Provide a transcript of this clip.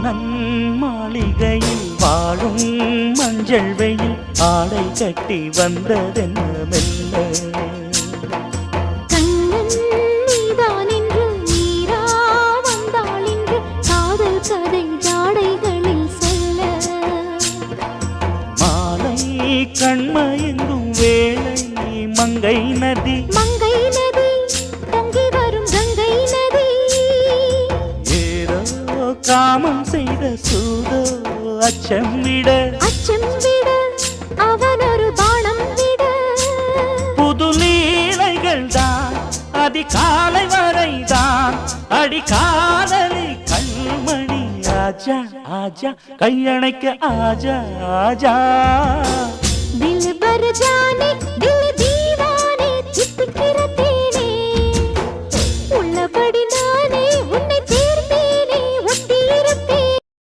நன்மாளிகையில் வாழும் மஞ்சள் வெயில் ஆடை கட்டி வந்ததென்ன மெல்ல கண்ணன் நீதான் என்று நீரா வந்தாள் என்று காதல் கதை ஜாடைகளில் சொல்ல மாலை கண்மயங்கும் வேளை மங்கை நதி மங்கை நதி பொங்கி வரும் கங்கை நதி ஏதோ காமம் செய்த சூதோ அச்சம் விட அவன் ஒரு பானம் விட புது லீலைகள் தான் அதிகாலை வரைதான் அடிக்காதலி கண்மணி ஆஜா ஆஜா கையணைக்க ஆஜா ஆஜா दिल भर जाने दिल